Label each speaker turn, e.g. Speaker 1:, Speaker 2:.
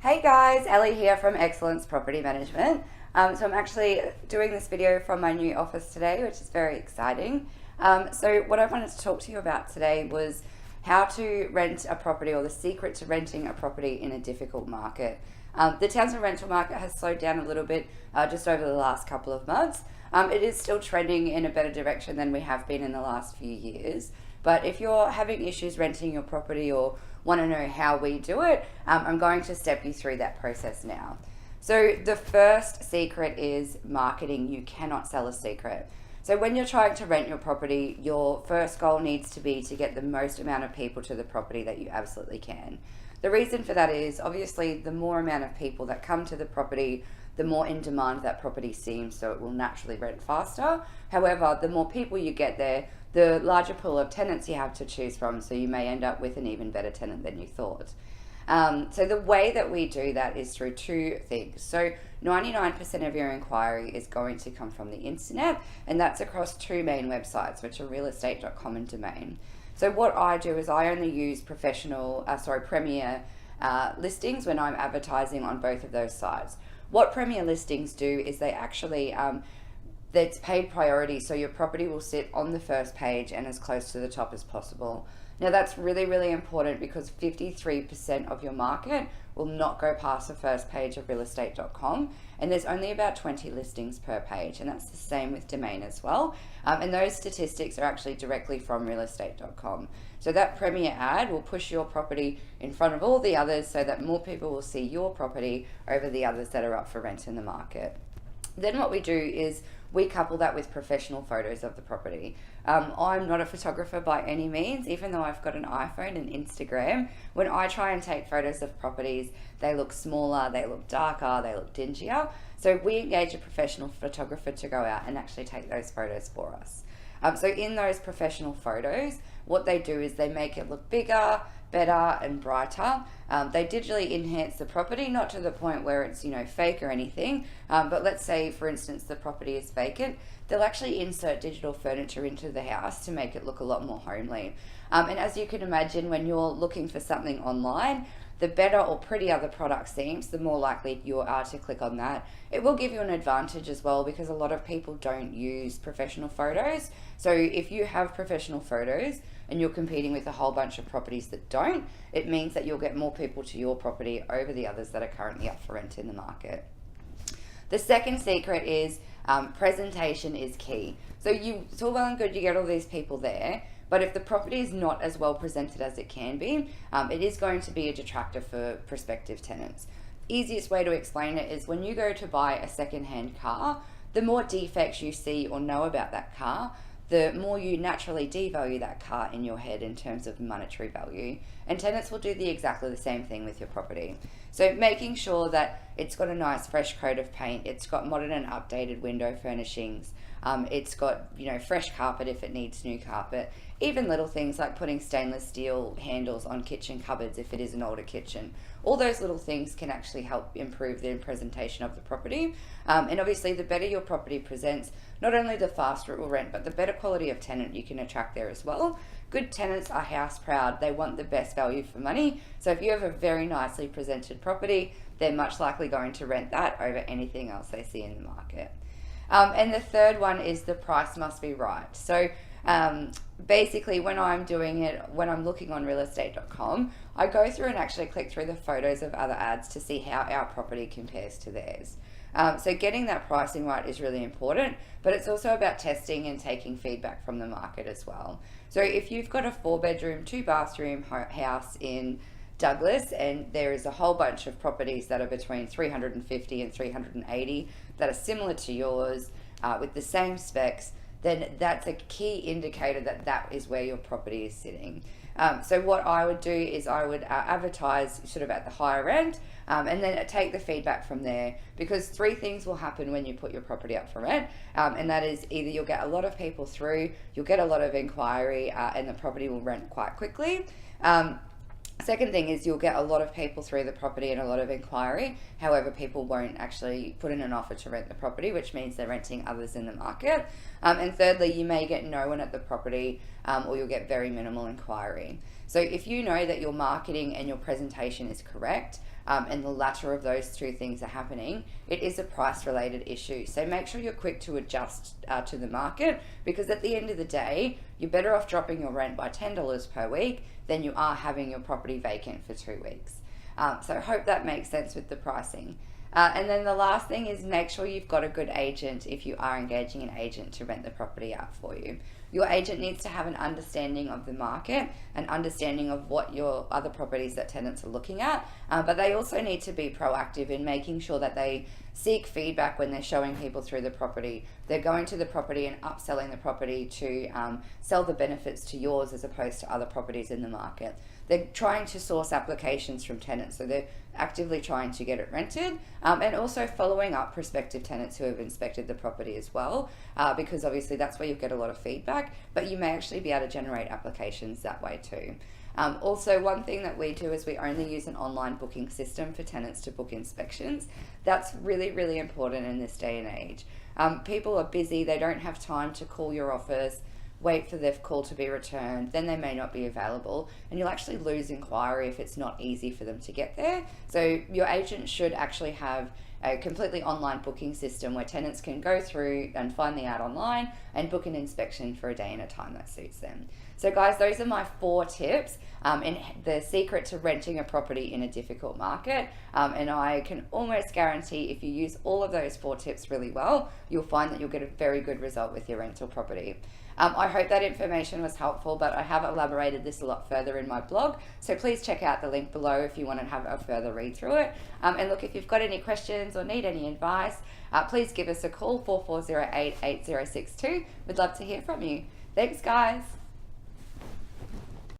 Speaker 1: Hey guys, Ellie here from Excellence Property Management. So I'm actually doing this video from my new office today, which is very exciting. So what I wanted to talk to you about today was how to rent a property, or the secret to renting a property in a difficult market. The Townsville rental market has slowed down a little bit just over the last couple of months. It is still trending in a better direction than we have been in the last few years. But if you're having issues renting your property or want to know how we do it, I'm going to step you through that process now. So the first secret is marketing. You cannot sell a secret. So when you're trying to rent your property, your first goal needs to be to get the most amount of people to the property that you absolutely can. The reason for that is obviously the more amount of people that come to the property, the more in demand that property seems, so it will naturally rent faster. However, the more people you get there, the larger pool of tenants you have to choose from, so you may end up with an even better tenant than you thought. So the way that we do that is through two things. So 99% of your inquiry is going to come from the internet, and that's across two main websites, which are realestate.com and Domain. So what I do is I only use Premier listings when I'm advertising on both of those sites. What Premier listings do is they actually that's paid priority, so your property will sit on the first page and as close to the top as possible. Now that's really, really important because 53% of your market will not go past the first page of realestate.com, and there's only about 20 listings per page, and that's the same with Domain as well. And those statistics are actually directly from realestate.com. So that Premier ad will push your property in front of all the others so that more people will see your property over the others that are up for rent in the market. Then what we do is we couple that with professional photos of the property. I'm not a photographer by any means, even though I've got an iPhone and Instagram. When I try and take photos of properties, they look smaller, they look darker, they look dingier. So we engage a professional photographer to go out and actually take those photos for us. So in those professional photos, what they do is they make it look bigger, better and brighter. They digitally enhance the property, not to the point where it's fake or anything, but let's say for instance the property is vacant, they'll actually insert digital furniture into the house to make it look a lot more homely. And as you can imagine, when you're looking for something online, the better or prettier the product seems, the more likely you are to click on that. It will give you an advantage as well because a lot of people don't use professional photos. So if you have professional photos and you're competing with a whole bunch of properties that don't, it means that you'll get more people to your property over the others that are currently up for rent in the market. The second secret is presentation is key. So it's all well and good you get all these people there, but if the property is not as well presented as it can be, it is going to be a detractor for prospective tenants. Easiest way to explain it is when you go to buy a second-hand car, the more defects you see or know about that car, the more you naturally devalue that car in your head in terms of monetary value. And tenants will do exactly the same thing with your property. So making sure that it's got a nice fresh coat of paint, it's got modern and updated window furnishings, it's got fresh carpet if it needs new carpet, even little things like putting stainless steel handles on kitchen cupboards if it is an older kitchen. All those little things can actually help improve the presentation of the property. And obviously the better your property presents, not only the faster it will rent, but the better quality of tenant you can attract there as well. Good tenants are house proud. They want the best value for money. So if you have a very nicely presented property, they're much likely going to rent that over anything else they see in the market. And the third one is the price must be right. So basically when I'm doing it, when I'm looking on realestate.com, I go through and actually click through the photos of other ads to see how our property compares to theirs. So getting that pricing right is really important, but it's also about testing and taking feedback from the market as well. So if you've got a 4-bedroom, 2-bathroom house in Douglas and there is a whole bunch of properties that are between 350 and 380 that are similar to yours with the same specs, then that's a key indicator that that is where your property is sitting. So what I would do is I would advertise sort of at the higher end and then take the feedback from there, because 3 things will happen when you put your property up for rent, and that is either you'll get a lot of people through, you'll get a lot of inquiry, and the property will rent quite quickly. Second thing is you'll get a lot of people through the property and a lot of inquiry. However, people won't actually put in an offer to rent the property, which means they're renting others in the market. And thirdly, you may get no one at the property, or you'll get very minimal inquiry. So if you know that your marketing and your presentation is correct, and the latter of those two things are happening, it is a price related issue. So make sure you're quick to adjust to the market, because at the end of the day, you're better off dropping your rent by $10 per week than you are having your property vacant for 2 weeks. So I hope that makes sense with the pricing. And then the last thing is make sure you've got a good agent if you are engaging an agent to rent the property out for you. Your agent needs to have an understanding of the market, an understanding of what your other properties that tenants are looking at, but they also need to be proactive in making sure that they seek feedback when they're showing people through the property. They're going to the property and upselling the property to sell the benefits to yours as opposed to other properties in the market. They're trying to source applications from tenants, so they're actively trying to get it rented, and also following up prospective tenants who have inspected the property as well, because obviously that's where you'll get a lot of feedback, but you may actually be able to generate applications that way too. Also, one thing that we do is we only use an online booking system for tenants to book inspections. That's really, really important in this day and age. People are busy, they don't have time to call your office, wait for their call to be returned, then they may not be available, and you'll actually lose inquiry if it's not easy for them to get there. So your agent should actually have a completely online booking system where tenants can go through and find the ad online and book an inspection for a day and a time that suits them. So guys, those are my 4 tips and the secret to renting a property in a difficult market. And I can almost guarantee if you use all of those 4 tips really well, you'll find that you'll get a very good result with your rental property. I hope that information was helpful, but I have elaborated this a lot further in my blog, so please check out the link below if you want to have a further read through it. And look, if you've got any questions or need any advice, please give us a call, 4408 8062. We'd love to hear from you. Thanks, guys.